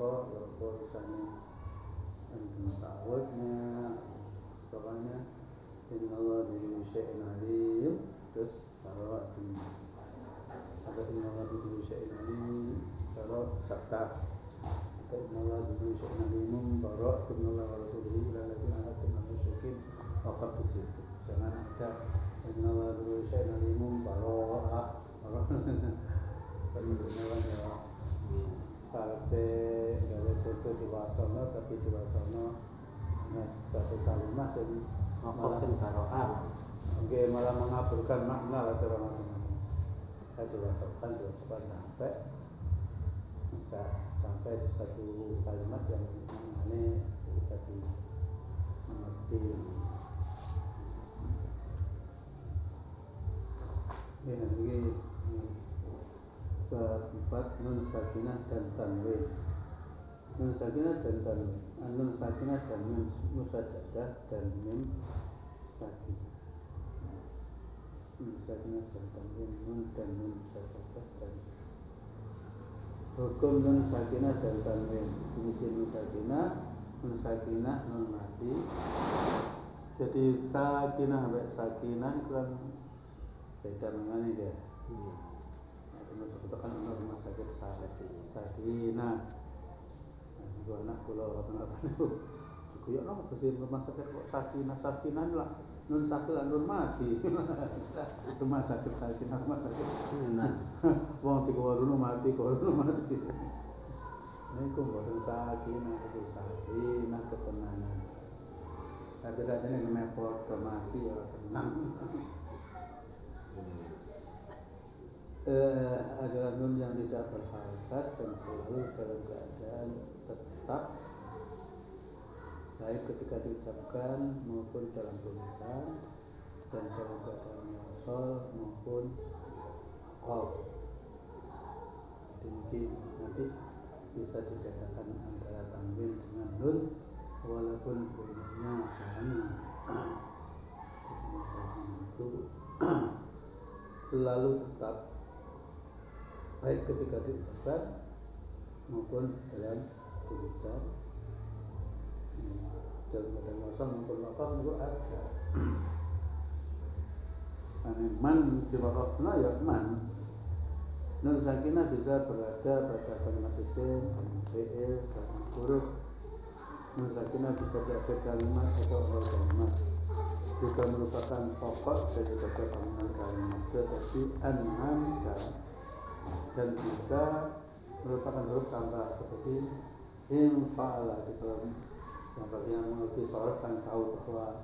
apa misalnya ta'awudnya pokoknya innallaha bi syai'in alim, terus taruh ada innallaha bi syai'in alim, taruh sabta atau innallaha bi syai'in alim bara'atun minallahi wa rasulihi ila alladziina ahadtum minal musyrikiin, waqaf di situ. Jangan ada innallaha bi syai'in alim bara'ah penunjukan ya parse gawe contoh di wasono, tapi di wasono satu kalimat yang malah malah mengabulkan makna lah orang-orang. Saya diwasopkan sampai satu kalimat yang maknanya bisa dimengerti. Ya, ini bab 4 nun sakinah dan tanwin. Nun sakinah dan tanwin. Nun sakinah dan nun musajjadah dan mim sakinah. Nun sakinah dan tanwin, nun dan nun musajjadah dan hukum nun sakinah dan tanwin. Fungsi nun sakinah, nun mati. Jadi sakinah sampai sakinah itu kan beda mengenai dia. Kan rumah sakit sakinah. Dua anak pulau apa itu? Kuyok lah bersih rumah sakit kok sakinah lah. Nun sakinah nun mati. Rumah sakit sakinah rumah sakit. Nah, wong tiga waruno mati. Ini kok boten sakinah itu sakinah ketenangan. Tapi katanya namanya foto mati ya tenang. Adalah nun yang tidak berharakat dan selalu dalam keadaan tetap, baik ketika diucapkan maupun dalam tulisan, dan dalam keadaan wasol maupun qaf. Mungkin nanti bisa dibedakan antara tanwin dengan nun walaupun bunyinya sama. Itu selalu tetap, baik ketika diucapkan maupun dalam tulisan, dalam keadaan wasal maupun wakaf itu ada. Man di wakafna ya man. Nun sakinah bisa berada pada kalimat isim, kalimat fi'il, kalimat huruf. Nun sakinah bisa di akhir kalimat atau awal kalimat. Juga merupakan pokok daripada bangunan kalimat, tetapi an'amta, dan bisa merupakan huruf tambah seperti infa'ala. Kalau yang bagian mengerti sorof kan tahu bahwa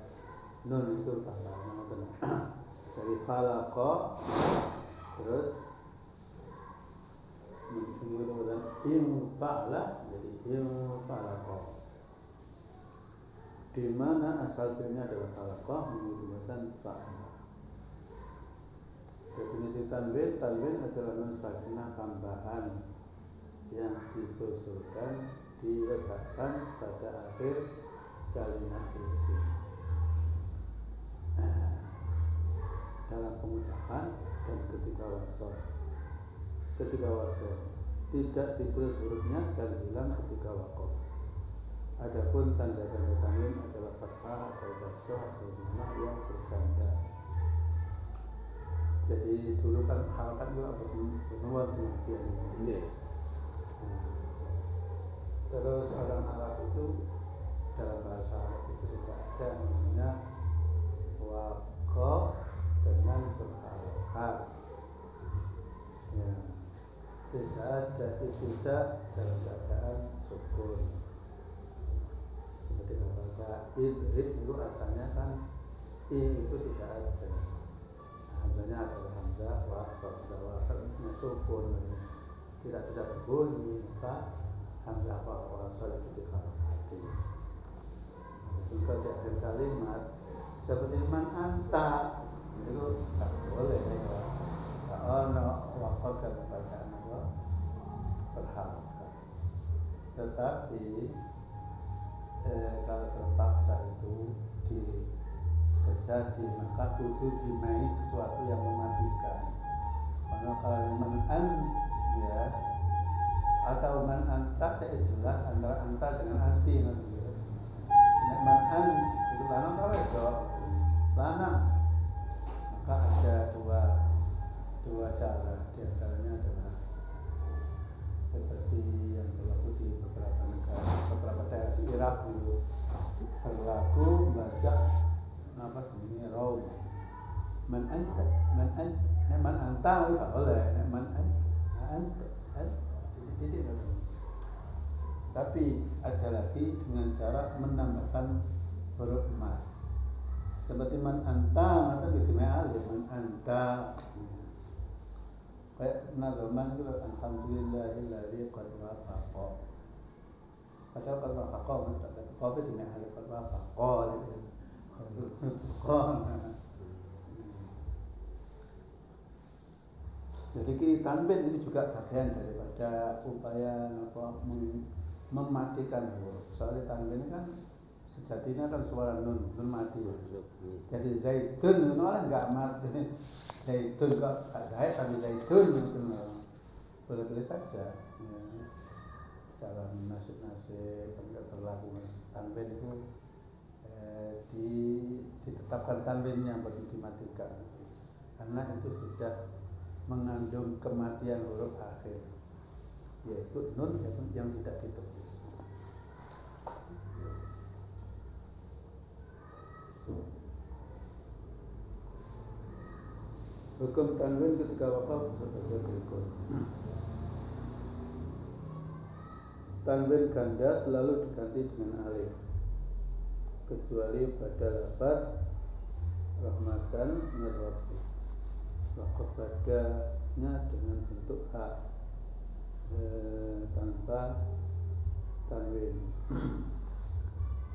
nun itu tambahan dari falaqo, terus kemudian infa'ala jadi infa'alaqo, di mana asal fi'ilnya adalah falaqo menggunakan fa'ala. Definisi tanwin adalah nun sakinah tambahan yang disusulkan diletakkan pada akhir kalimat isim dalam pengucapan dan ketika wasol tidak ditulis hurufnya dan hilang ketika waqaf. Adapun tanda-tanda tanwin adalah fathah atau kasrah atau dhammah yang bertanda. Jadi dulu kan harakat juga bernuan pengertian ini. Terus orang Arab itu dalam bahasa Arab itu tidak ada namanya waqaf dengan berharakat. Ya, tidak ada ibtidah dalam keadaan sukun. Seperti kata idrik itu asalnya kan itu tidak ada. Hamzahnya adalah hamzah wasal. Wasal itu sukun, tidak berbunyi, maka hamzah wasal itu diharapati. Juga di akhir kalimat seperti man anta itu tak boleh ya. Wakaf dalam keadaan berharakat. Tetapi kalau terpaksa itu terjadi, maka kudu dimai sesuatu yang mematikan. Karena kalimat ant ya atau man anta jelas antara anta dengan anti. Nek man an itu lanang apa itu? Lanang. Maka ada dua cara, di antaranya adalah seperti yang berlaku di beberapa negara, beberapa daerah di Irak dulu berlaku membaca nafas ini raum. Man anta nek man anta enggak boleh, nek man anta tidak. Tapi ada lagi dengan cara menambahkan huruf mat. Seperti man anta atau gitu alif man anta. Kayak nazaman itu alhamdulillahilladzi qad wafaqa. Padahal qad wafaqa tapi dengan alif qad wafaqa gitu. Jadi tanwin ini juga bagian daripada upaya mematikan huruf. Soalnya tanwin ini kan sejatinya kan suara nun mati. Jadi zaitun itu malah nggak mati. Zaitun kok zait tapi zaitun gitu. Boleh saja. Ya. Cara nasib tidak berlaku tanwin itu ditetapkan tanwinnya bagi dimatikan. Karena itu sudah mengandung kematian huruf akhir, yaitu nun yang tidak ditulis. Hukum tanwin ketika waqaf sebagai berikut. Tanwin ganda selalu diganti dengan alif, kecuali pada lafaz rahmatan min rabbik. Waqaf padanya dengan bentuk hak tanpa tanwin.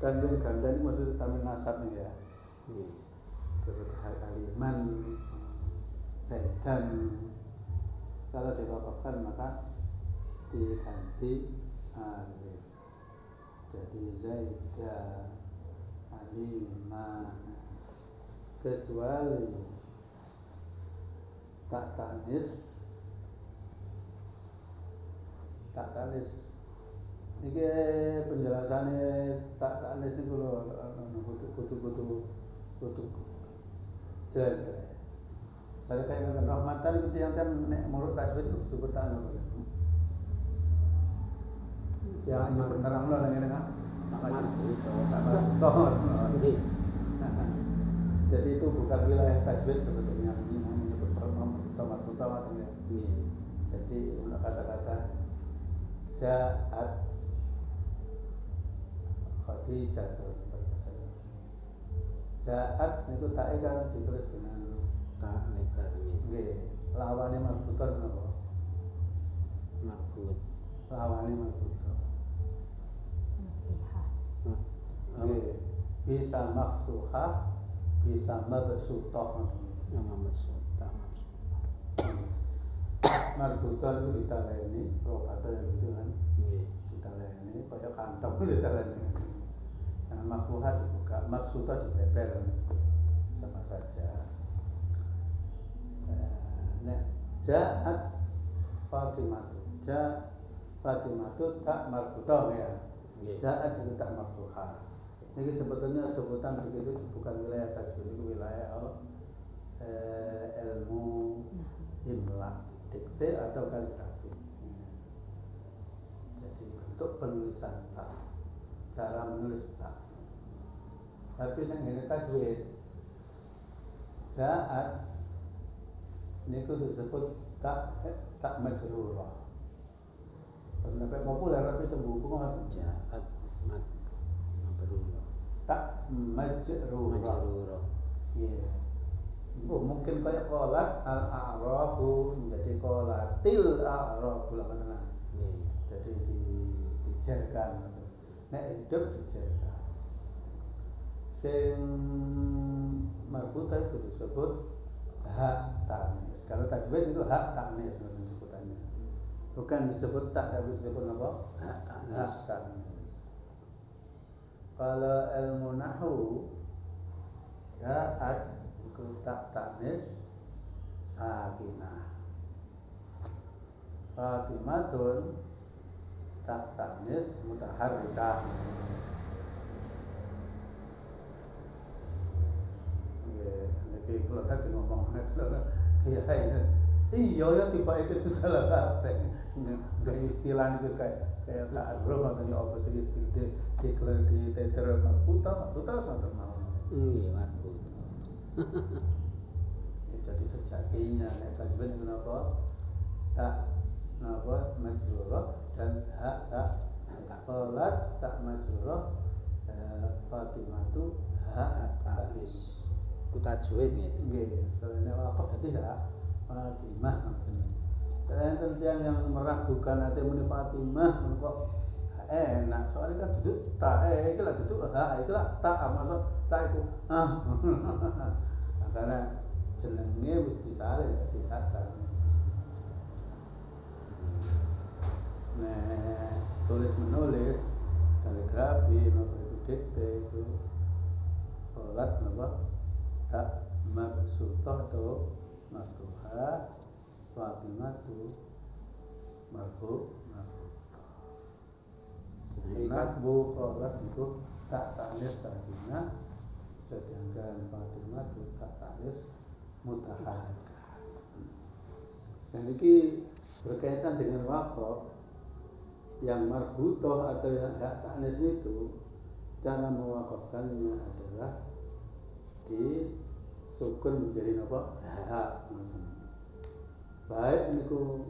Tanwin ganda ini maksudnya tanwin nasab nih ya. Seperti haliman, zaidan. Kalau diwakafkan maka diganti alif. Jadi zaidah, halimah. Kecuali tak tanis ini penjelasannya tak tanis ini kalau kutu jelek. Saya kayak rahmatan itu tiang-tiang menurut tajwid itu disebut tanwin. Yang ini beneran loh yang ini kan. Jadi itu bukan wilayah tajwid sebetulnya. Utama ya. Jadi untuk kata-kata ja'at Khadijatun ja'at itu tak kan ditulis dengan tak lebar nggih. Lawane marbuton napa? Marbut. Lawane marbuton. Nggih. Bisa maftuhah, bisa mabsutah. Marbuton itu ditaleni, rokato yang itu kan ditaleni, kayak kantong ditaleni. Yang maftuhah dibuka, mabsutah dibeber, sama saja. Ja'at Fatimatu tak marbutah ya. Ja'at itu tak maftuhah. Ini sebetulnya sebutan begitu bukan wilayah tajwid, itu wilayah ilmu imla, dikte atau kaligrafi. Jadi bentuk penulisan tak, cara menulis tak. Tapi yang ini tajwid ja'at ini itu disebut tak majrurah. Sampai populer tapi itu buku nggak ja'at tak majrurah. Iya. Mungkin kayak qolat al-a'rafu menjadi qolatil a'rafu lah mana. Jadi dijerkan. Nek hidup dijerkan. Sing marbutah itu disebut hak tanis. Kalau tajwid itu hak tanis sebutannya. Bukan disebut tak, tapi disebut apa? Hak tanis. Kalau ilmu nahwu ja'at itu tak tanis sakinah. Fatimatun tak tanis mutaharrikah. Nggih, kula tadi ngomong iya ya tiba itu salah kabeh. Nggak istilah niku kayak ta'aruf atau apa sih dikler di teter marbuta sampai mau. Iya, marbuta. Jadi sejatinya nek tajwid menapa tak napa majrurah dan hak tak kelas tak majrurah Fatimatu hak tanis ku tajwid nggih soalnya apa berarti hak Fatimah ngoten. Yang meragukan hati muni Fatimah kok enak soalnya kan duduk tak iki lah duduk hak iki lah tak maksud tak itu karena jenenge wis disalin dadi hak kan. Nah, tulis menulis kaligrafi maupun itu dikte itu sholat apa tak mabsutah atau maftuhah Fatimah tu marfu bu sholat itu tak tanis Fatimah sedangkan Fatimah tu tak tanis mutaharrikah. Dan ini berkaitan dengan waqaf yang marbutoh atau yang hak tanis itu, cara mewakafkannya adalah di sukun menjadi apa? Hak. Baik niku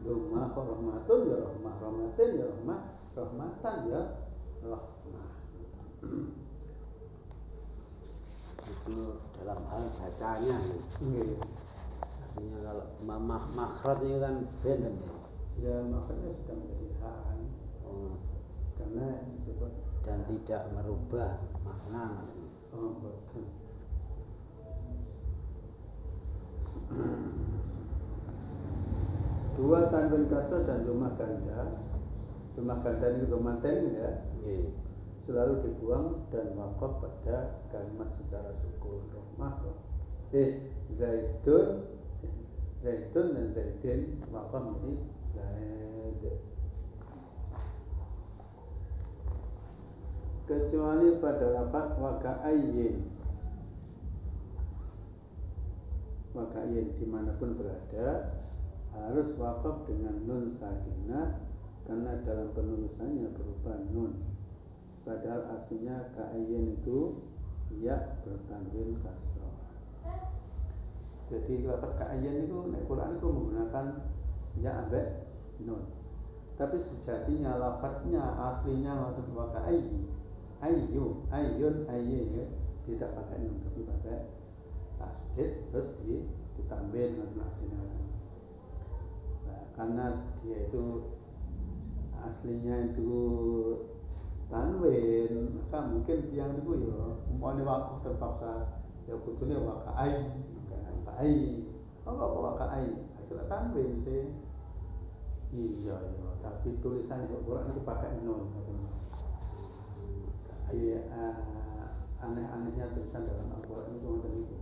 rumah rahmatun ya rahmah rahmatin ya rahmah rahmatan ya rahmah. Itu dalam hal bacanya. Nggih. Artinya kalau makhraj itu kan benten ya. Ya makanya sudah menjadi hak. Karena disebut dan tidak merubah makna. Betul. Dua tanwin kasar dan rumah ganda. Rumah ganda ini rumah ten ya. Selalu dibuang dan wakaf pada kalimat secara sukun rumah. Zaidun dan zaidin wakaf menjadi zaid. Kecuali pada lafaz waka'ayyin dimanapun berada harus wakaf dengan nun sakinah karena dalam penulisannya berupa nun, padahal aslinya ka'ayyin itu ya bertanwin kasrah. Jadi lafaz ka'ayyin itu nek Quran itu menggunakan ya ambek nun, tapi sejatinya lafaznya aslinya maksud waka'ayyin ayyun ya, tidak pakai nun tapi pakai tasdid terus ditambahin aslinya. Nah, karena dia itu aslinya itu tanwin, maka mungkin tiang itu ya umpamane wakaf terpaksa ya kudune waka'ai apa waka'ai itu tanwin sih. Iya tapi tulisan Al-Qur'an itu pakai nun. Aneh-anehnya tulisan dalam Al-Qur'an itu ngoten niku.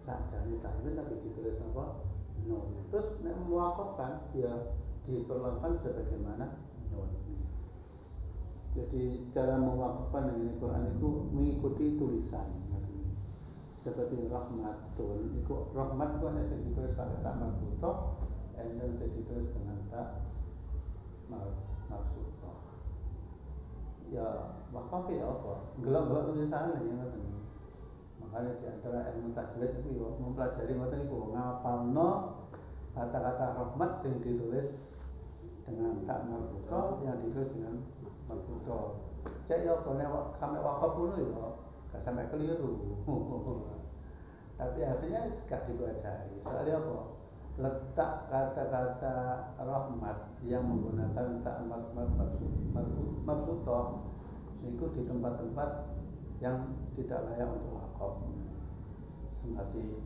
Sajane tanwin tapi ditulis apa? Nun. Terus nek mewakafkan ya diperlakukan sebagaimana nun. Jadi cara mewakafkan dengan Al-Qur'an itu mengikuti tulisan. Seperti rahmatun, itu rahmat itu ada yang ditulis pakai tak marbutoh, dan yang ditulis dengan tak maksudtoh. Ya wakaf ya apa? Gelap-gelap tulisannya ya ngoten. Makanya di antara ilmu tajwid itu ya mempelajari ngoten niku ngapalno kata-kata rahmat sing ditulis dengan tak marbutoh yang ditulis dengan marbutoh. Cek ya kene sampai wakaf ngono ya gak sampai keliru. Tapi akhirnya gak dipelajari. Soalnya apa? Letak kata-kata rahmat yang menggunakan tak maksudtoh itu di tempat-tempat yang tidak layak untuk wakaf. Seperti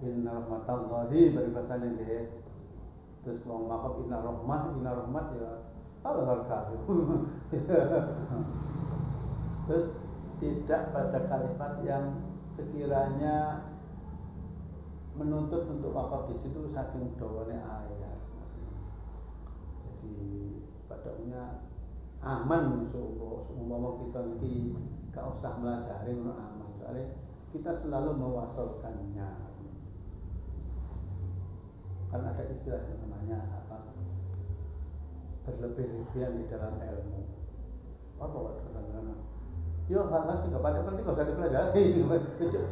inna rahmatallahi baribasannya deh. Terus mau wakaf inna rahmat ya al-kafir. Terus tidak pada kalimat yang sekiranya menuntut untuk wakaf di situ saking dawane ayat. Jadi pada umumnya aman umpama kita iki gak usah melajari aman soalnya kita selalu mewasalkannya. Kan ada istilah namanya apa, berlebih-lebihan di dalam ilmu. Apa kadang-kadang yo hal-hal sih gak penting gak usah dipelajari.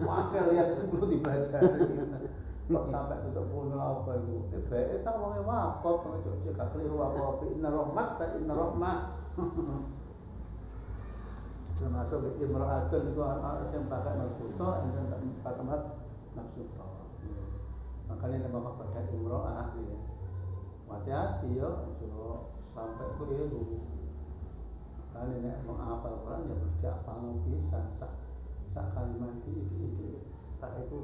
Wakil lihat sebelum dipelajari. Kok sampai tutup pun apa itu? Baik tak wong wakaf kok gak keliru apa inna rahmat ta inna rahmat. Termasuk imra'atun itu anak yang pakai marfuta dan tak pakai marfuta. Makanya nama pada imra'ah ya. Hati-hati ya, sampai keliru. Makanya nek menghafal Quran ya mesti apal pisan sak kalimat iki tak itu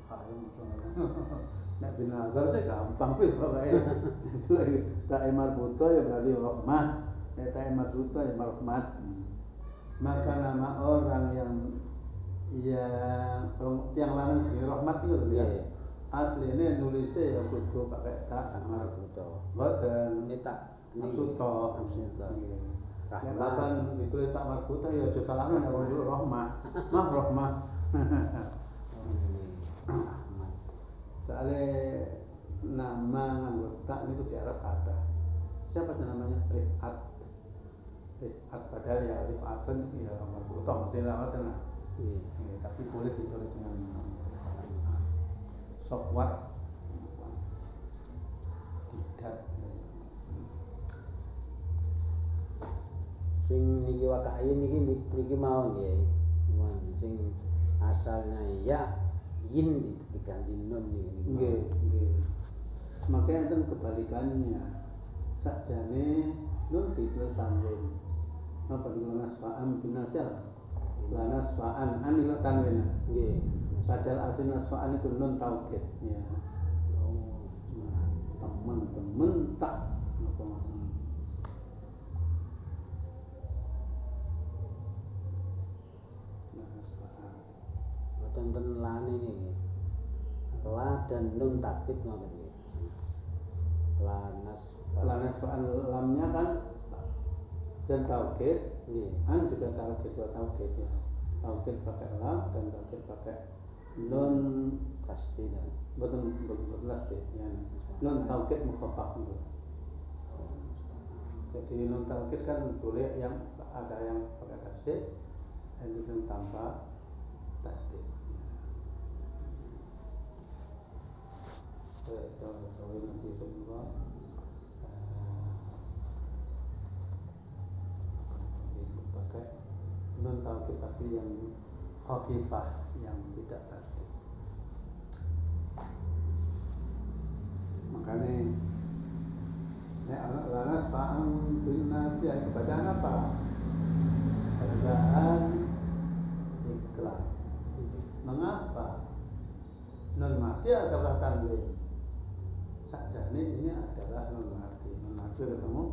ayo nek binazar sih gampang wis pokoke. Tak marfuta ya berarti rahmat. Nek tak marfuta ya rahmat. Maka nama orang yang tiang lanang jenenge rahmat itu lho ya. Asline nulisnya ya kudu pakai tak marfuta. Mboten tak marfuta. Nek papan ditulis tak marfuta ya aja salahno nek wong rahmat. Mah rahmat. Soalnya nama nganggo tak niku di Arab ada. Siapa namanya? Rifat padahal ya Rifatun ya marfuta mesti lawatan lah. Tapi boleh ditulis dengan software tidak. Sing niki wakai niki mau nggih. Sing asalnya ya yin diganti nun niki. Nggih. Makanya itu kebalikannya. Sakjane nun ditulis tanwin. Apa di nasfa'an binasal? Nasfa'an anil tanwin. Nggih. Padahal asli nasfa'an itu nun taukid ya. Oh. Teman-teman tak tonton lane ini la dan nun takkid ngoten nggih. Lanas lamnya kan dan taukid nggih. An juga taukid wa taukid ya. Taukid pakai lam dan taukid pakai nun tasdid. Betul tasdid ya. Nun taukid mukhaffaf itu. Jadi nun taukid kan boleh yang ada yang pakai tasdid, ada yang tanpa tasdid. Kalau nanti semua pakai nun taukid tapi yang khafifah yang tidak tasdid. Makanya lanas fa'am bin nasi bacaan apa? Bacaan iklan. Mengapa nun mati adalah tanwin? Sakjane ini adalah nun mati ketemu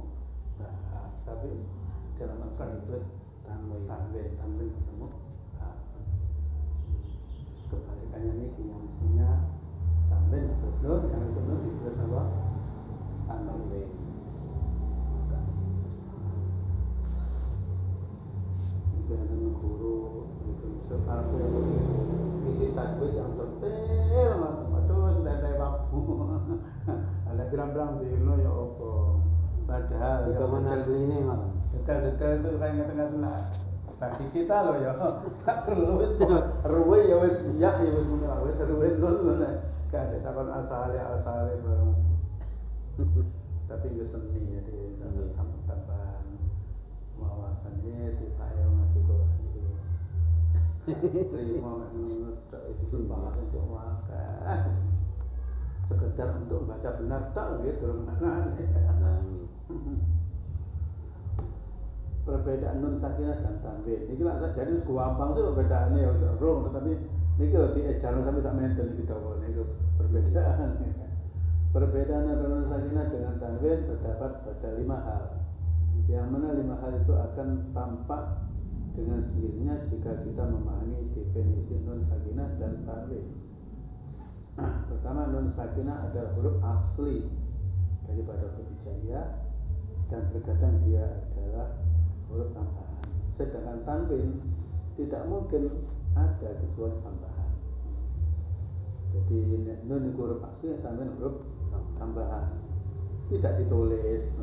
tapi dalam Al-Quran ditulis tanwin ketemu kebalikannya ini yang mestinya tanwin terus nun yang itu nun ditulis apa? Tanwin. Itu yang guru itu sekarang isi tajwid yang detail aduh sudah waktu ada bilang-bilang dino ya apa padahal yang asline ngoten detail itu kayak ngetengah bagi kita loh ya tak perlu wis ruwe ya wis ya wis muni wis ruwe nun gak ada takon asale bareng tapi yo seni ya di tambahan wawasannya tiba ya ngaji Quran itu terima menurut itu banget untuk makan sekedar untuk baca benar tak gitu mana perbedaan nun sakinah dan tanwin ini lah jadi gampang sih perbedaannya ya wis ero tapi niki lho diejarno sampai sak menten iki dawa niku perbedaan antara nun sakinah dengan tanwin terdapat pada 5 hal yang mana 5 hal itu akan tampak dengan sendirinya jika kita memahami definisi nun sakinah dan tanwin. Pertama, nun sakinah adalah huruf asli daripada huruf hijaiyah dan terkadang dia adalah huruf tambahan. Sedangkan tanwin tidak mungkin ada kecuali tambahan. Jadi nun itu huruf asli, tanwin huruf tambahan, tidak ditulis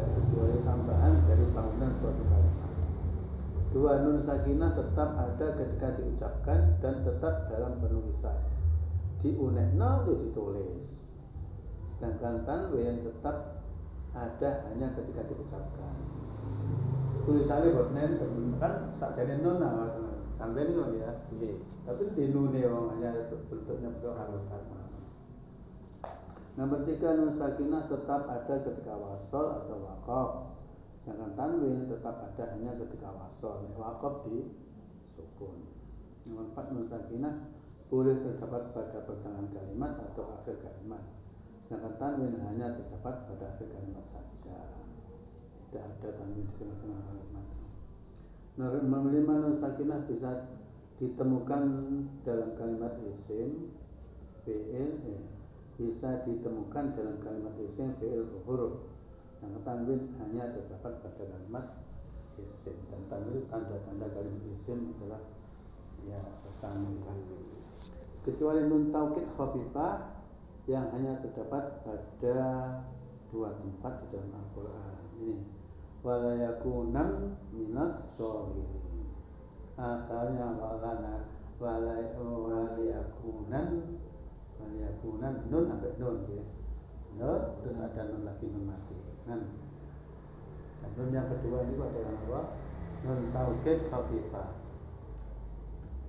kecuali tambahan dari bangunan suatu kalimat. Dua, nun sakinah tetap ada ketika diucapkan dan tetap dalam penulisan. Diunekno itu ditulis. Sedangkan tanwin tetap ada hanya ketika diucapkan. Tulisannya buat nenten kan sakjane nun awal tanwin itu ya. Tapi di nune wong hanya bentuknya bentuk harokat. Nomor 3, nun sakinah tetap ada ketika wasol atau waqaf. Sedangkan tanwin tetap ada hanya ketika wasol. Waqaf di sukun. Nomor 4, nun sakinah boleh terdapat pada pertengahan kalimat atau akhir kalimat. Sedangkan tanwin hanya terdapat pada akhir kalimat saja. Tidak ada tanwin di tengah-tengah kalimat. Nomor 5, nun sakinah bisa ditemukan dalam kalimat isim, fi'il, bisa ditemukan dalam kalimat isim, fi'il, huruf. Yang tanwin hanya terdapat pada kalimat isim, dan tanwin tanda-tanda kalimat isim adalah ya tanwin. Kecuali nun taukid khafifah yang hanya terdapat pada 2 tempat di dalam Al-Quran. Ini wala yakunan minas sholihin. Asalnya wala yakunan nun sampai nun ya. Nun terus ada nun lagi, nun mati. Dan nun yang kedua itu adalah apa? Nun taukid khafifah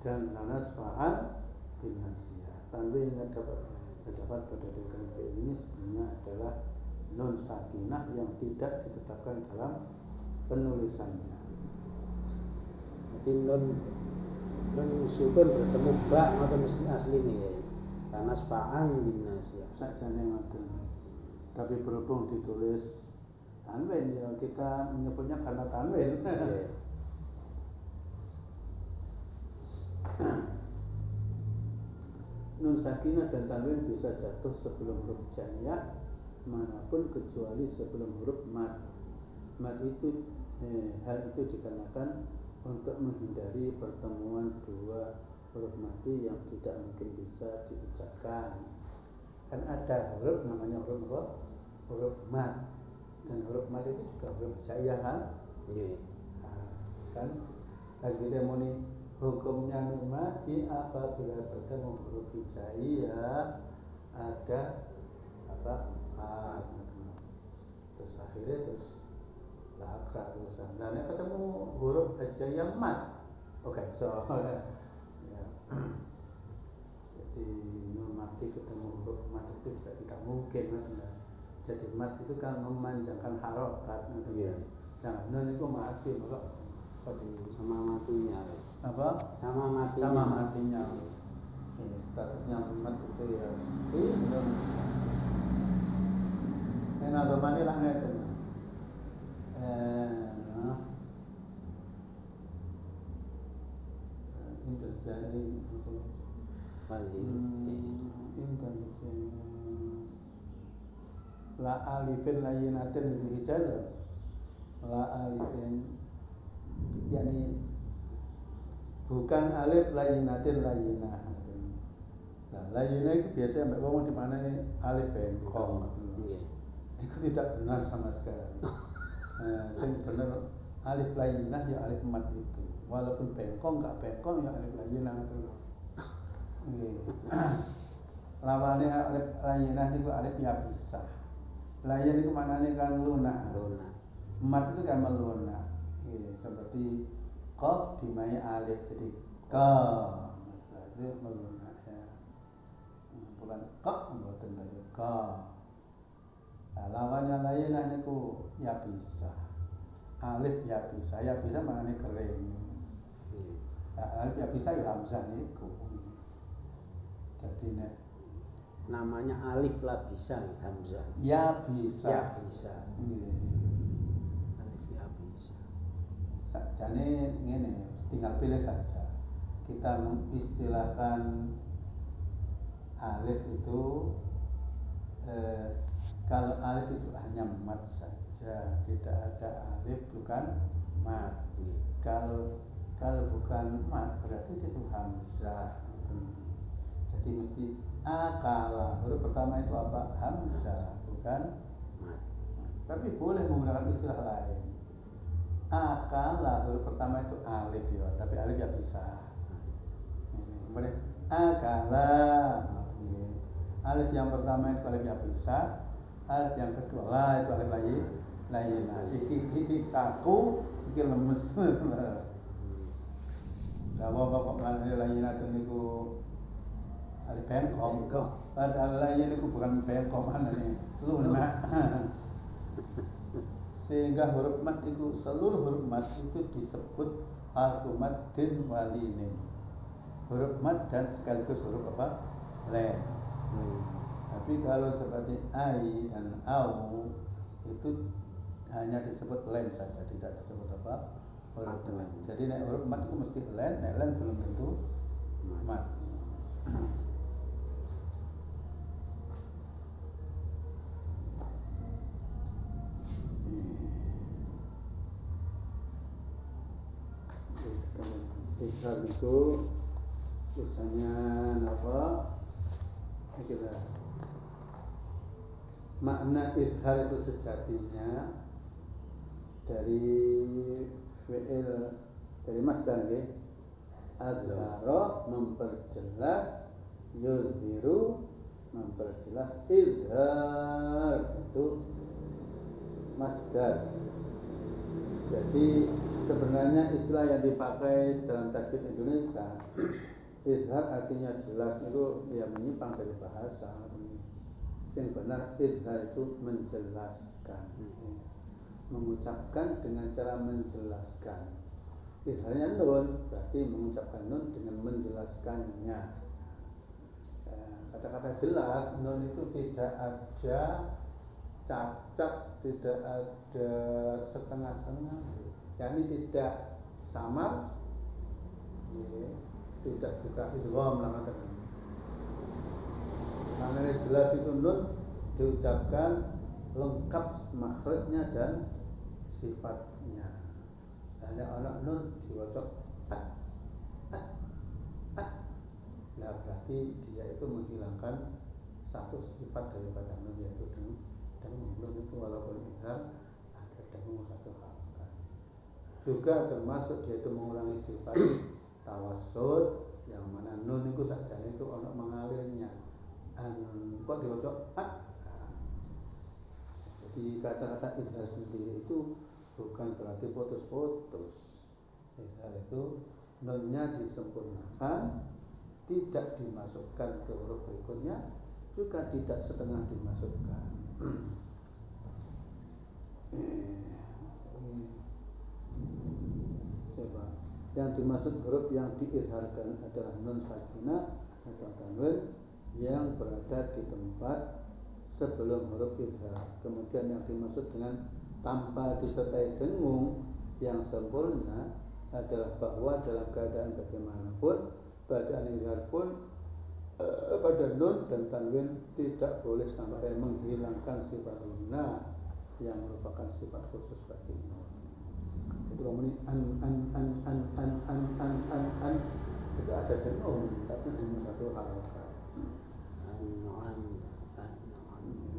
dan nanas fa'al bin nasiyah. Tanwin yang terdapat pada dua fi'il ini sebenarnya adalah nun sakinah yang tidak ditetapkan dalam penulisannya. Jadi nun sukun bertemu ba atau asli nih ya. Nanas fa'al bin nasiyah. Sajane ngoten. Tapi berhubung ditulis tanwin ya kita menyebutnya karena tanwin. Nun sakinah dan tanwin bisa jatuh sebelum huruf jaiyah manapun kecuali sebelum huruf mad. Mad itu hal itu dikarenakan untuk menghindari pertemuan dua huruf mati yang tidak mungkin bisa diucapkan. Kan ada huruf namanya huruf apa? Huruf mad. Dan huruf mad itu juga huruf jaiyah kan? Kan lagi demoni hukumnya nun mati apabila bertemu huruf hijaiyah ada apa terus akhirnya terus lakra terusan. Dan yang ketemu huruf hijaiyah mat. Oke, so ya. Jadi nun mati ketemu huruf mat itu juga tidak mungkin ya. Jadi mat itu kan memanjangkan harokat. Nah, nun itu mati kalau sama matinya apa? Sama matinya. Statusnya mat itu ya. Belum. Enak zamane lah ngeten. Interjadi la alifin layinatin itu hijau. La alifin yakni bukan alif layinatin layinah. Nah, layinah itu biasanya mbak ngomong di mana alif bengkong. Itu tidak benar sama sekali. Sing benar alif layinah ya alif mat itu. Walaupun bengkong gak bengkong ya alif layinah itu. Lawannya alif layinah itu alif ya bisa. Layin itu maknanya kan lunak. Mat itu kan melunak. Seperti qaf dimai alif, jadi ka itu melunak ya. Bukan ka mboten tadi ka. Nah, lawannya layinah niku ya bisa. Alif ya bisa maknanya kering. Alif ya bisa ya hamzah niku. Jadi nek namanya alif lah bisa hamzah. Ya bisa. Alif ya bisa. Sakjane ngene, tinggal pilih saja. Kita mengistilahkan alif itu kalau alif itu hanya mat saja, tidak ada alif bukan mat. Kalau bukan mat berarti itu hamzah. Jadi mesti akala, huruf pertama itu apa? Hamzah, bukan mat. Tapi boleh menggunakan istilah lain. Akala huruf pertama itu alif ya, tapi alif ya bisa. Ini kemudian akala. Alif yang pertama itu alif yang bisa, alif yang kedua lah itu alif lain. Nah, iki kaku, iki lemes. Lah kok malah lain atau niku alif bengkok. Padahal lain niku bukan bengkok mana nih, lunak. Sehingga huruf mat itu seluruh huruf mat itu disebut harfu maddin walinin. Huruf mat dan sekaligus huruf apa? Len. Tapi kalau seperti ai dan au itu hanya disebut len saja, tidak disebut apa? Huruf mat. Jadi nek huruf mat itu mesti len, nek len belum tentu mat. Izhar itu biasanya apa? Kita makna izhar itu sejatinya dari fi'il, dari masdar ya. Azhara memperjelas, yuzhiru memperjelas, izhar itu masdar. Jadi sebenarnya istilah yang dipakai dalam tajwid Indonesia, izhar artinya jelas itu ya menyimpang dari bahasa. Yang benar izhar itu menjelaskan, mengucapkan dengan cara menjelaskan. Izharnya nun, berarti mengucapkan nun dengan menjelaskannya. Kata-kata jelas, nun itu tidak ada cacat, tidak ada setengah-setengah, yakni tidak samar, tidak juga idgham lah katakan. Maknanya jelas itu nun diucapkan lengkap makhrajnya dan sifatnya. Ada anak nun diwaca nah berarti dia itu menghilangkan satu sifat daripada nun, yaitu dengung. Nun itu walaupun izhar ada dengung satu harakat. Juga termasuk dia itu mengulangi sifat tawassul, yang mana nun itu saja itu ono mengalirnya. Kok diwaca jadi kata-kata izhar sendiri itu bukan berarti putus-putus. Izhar itu nunnya disempurnakan, tidak dimasukkan ke huruf berikutnya, juga tidak setengah dimasukkan. Coba, yang dimaksud huruf yang diizharkan adalah nun sakinah atau tanwin yang berada di tempat sebelum huruf izhar. Kemudian yang dimaksud dengan tanpa disertai dengung yang sempurna adalah bahwa dalam keadaan bagaimanapun bacaan izhar pun pada nun dan tanwin tidak boleh sampai menghilangkan sifat guna yang merupakan sifat khusus bagi nun. Jadi ngomongin an tidak ada dengung, tapi hanya satu harakat.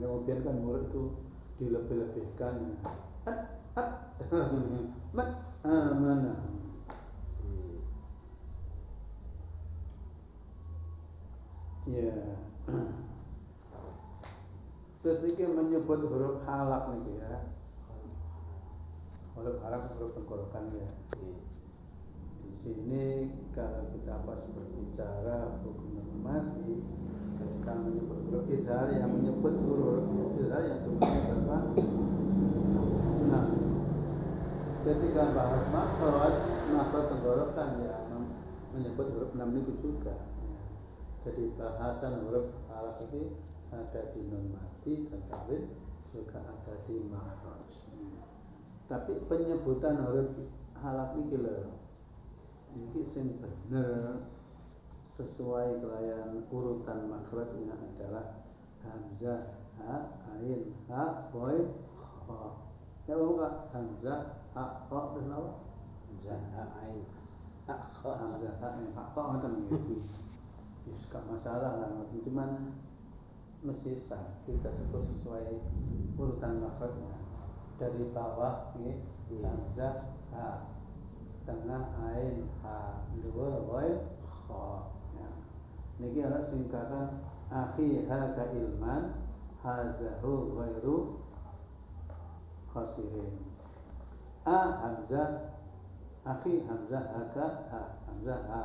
Kemudian kan murid itu dilebih-lebihkan, mana? Ya. Terus ini menyebut huruf halak nih ya. Huruf halak huruf tenggorokan ya. Di sini kalau kita pas berbicara hukum mati, kita menyebut huruf izhar yang menyebut seluruh huruf izhar yang jumlahnya berapa? 6. Ketika bahas makhraj tenggorokan ya menyebut huruf 6 itu juga. Jadi bahasan huruf halak itu ada di nun mati dan tanwin, juga ada di makhraj. Tapi penyebutan huruf halak iki lho, iki sing bener sesuai kelayan urutan makhrajnya adalah hamzah ha ain ha boy kha. Ya buka hamzah ha kha terus apa? hamzah ha ain ha kha. Hamzah ha ain ha kha ngoten nggih. Wis gak masalah lah, cuman mesti sah kita sebut sesuai urutan lafadznya dari bawah nggih hamzah ha tengah ain ha dhuwur boy kha. Ya. Niki ana singkatan akhi haka ilman hazahu ghairu khasirin. A hamzah akhi hamzah haka ha hamzah ha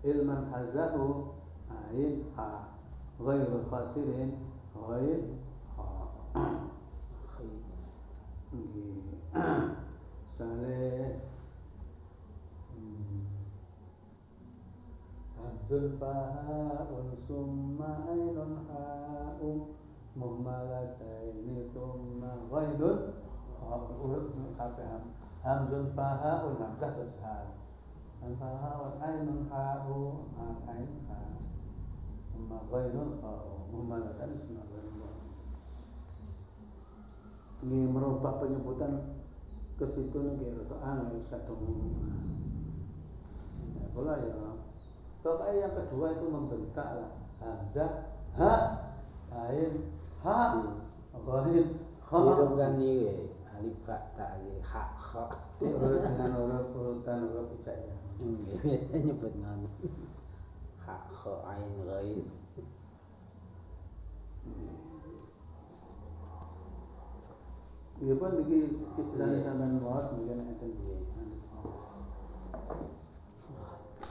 ilman hazahu ain ha ghairu khasirin ghair ha. Nggih. Saleh hamzul fahaun summa ainun ha'u muhmalataini summa ghairun urut kafam hamzul fahaun hamzah terus ha fahaun ainun ha'u ain ha summa ghairun ha'u muhmalataini summa ghairun. Ini merubah penyebutan ke situ nih kira angin satu. Nah, pula ya. Pokoknya yang kedua itu membentak lah hamzah ha ain ha ghain kha. Dirungkan nih alif fa ta alif ha kha. Urut dengan urutan huruf hijaiyah. Biasanya nyebut ngan ha kha ain ghain. Iya pun bagi kisah sampean maos mungkin enten